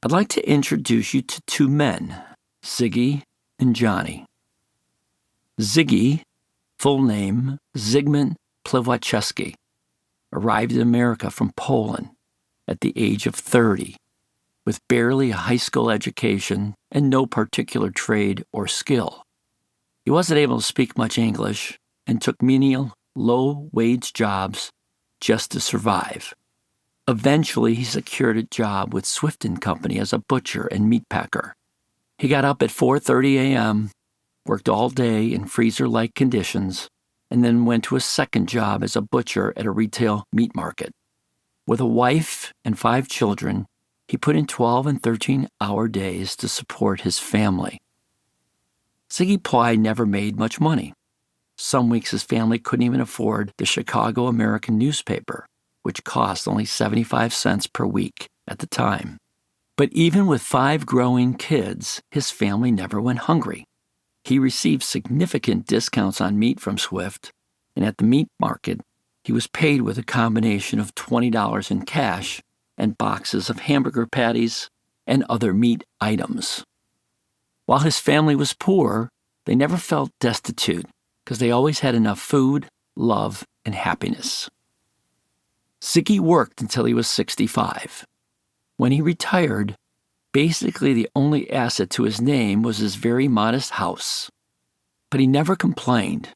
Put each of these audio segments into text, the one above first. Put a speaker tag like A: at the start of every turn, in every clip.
A: I'd like to introduce you to two men, Ziggy and Johnny. Ziggy, full name Zygmunt Pliwachewski, arrived in America from Poland at the age of 30, with barely a high school education and no particular trade or skill. He wasn't able to speak much English and took menial, low-wage jobs just to survive. Eventually, he secured a job with Swift & Company as a butcher and meat packer. He got up at 4:30 a.m., worked all day in freezer-like conditions, and then went to a second job as a butcher at a retail meat market. With a wife and 5 children, he put in 12 and 13-hour days to support his family. Ziggy POW never made much money. Some weeks his family couldn't even afford the Chicago American newspaper, which cost only 75 cents per week at the time. But even with 5 growing kids, his family never went hungry. He received significant discounts on meat from Swift, and at the meat market, he was paid with a combination of $20 in cash and boxes of hamburger patties and other meat items. While his family was poor, they never felt destitute because they always had enough food, love, and happiness. Ziggy worked until he was 65. When he retired, basically the only asset to his name was his very modest house. But he never complained.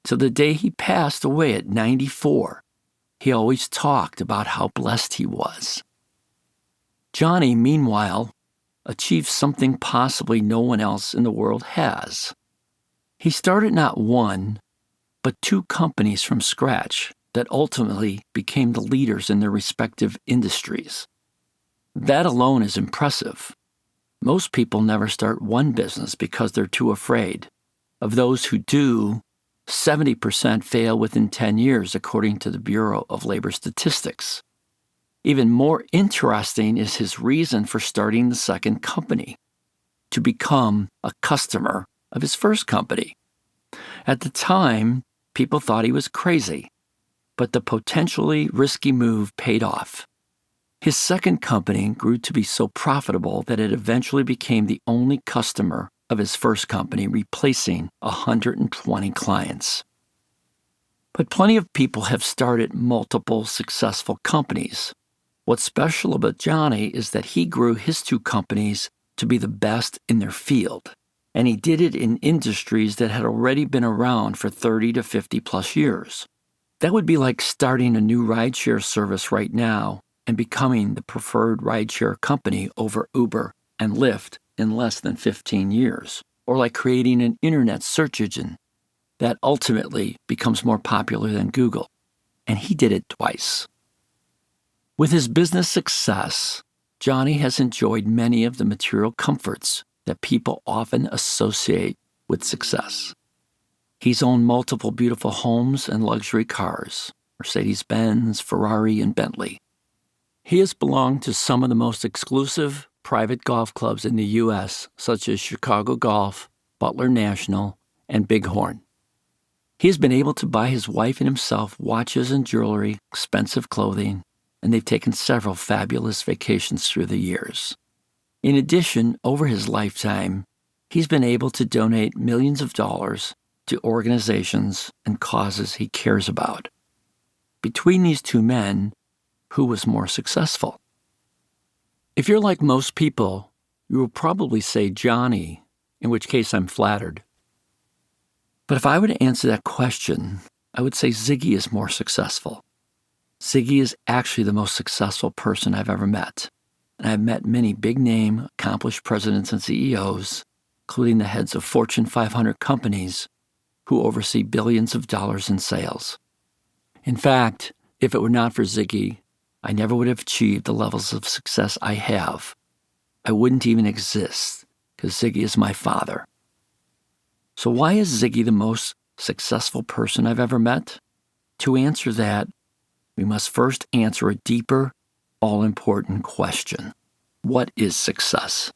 A: Till the day he passed away at 94, he always talked about how blessed he was. Johnny, meanwhile, achieved something possibly no one else in the world has. He started not one, but 2 companies from scratch that ultimately became the leaders in their respective industries. That alone is impressive. Most people never start one business because they're too afraid. Of those who do, 70% fail within 10 years, according to the Bureau of Labor Statistics. Even more interesting is his reason for starting the second company, to become a customer of his first company. At the time, people thought he was crazy, but the potentially risky move paid off. His second company grew to be so profitable that it eventually became the only customer of his first company, replacing 120 clients. But plenty of people have started multiple successful companies. What's special about Johnny is that he grew his 2 companies to be the best in their field, and he did it in industries that had already been around for 30 to 50 plus years. That would be like starting a new rideshare service right now and becoming the preferred rideshare company over Uber and Lyft in less than 15 years, or like creating an internet search engine that ultimately becomes more popular than Google. And he did it twice. With his business success, Johnny has enjoyed many of the material comforts that people often associate with success. He's owned multiple beautiful homes and luxury cars, Mercedes-Benz, Ferrari, and Bentley. He has belonged to some of the most exclusive private golf clubs in the U.S., such as Chicago Golf, Butler National, and Bighorn. He has been able to buy his wife and himself watches and jewelry, expensive clothing, and they've taken several fabulous vacations through the years. In addition, over his lifetime, he's been able to donate millions of dollars to organizations and causes he cares about. Between these 2 men, who was more successful? If you're like most people, you will probably say Johnny, in which case I'm flattered. But if I were to answer that question, I would say Ziggy is more successful. Ziggy is actually the most successful person I've ever met. And I've met many big-name, accomplished presidents and CEOs, including the heads of Fortune 500 companies who oversee billions of dollars in sales. In fact, if it were not for Ziggy, I never would have achieved the levels of success I have. I wouldn't even exist, because Ziggy is my father. So why is Ziggy the most successful person I've ever met? To answer that, we must first answer a deeper, all-important question. What is success?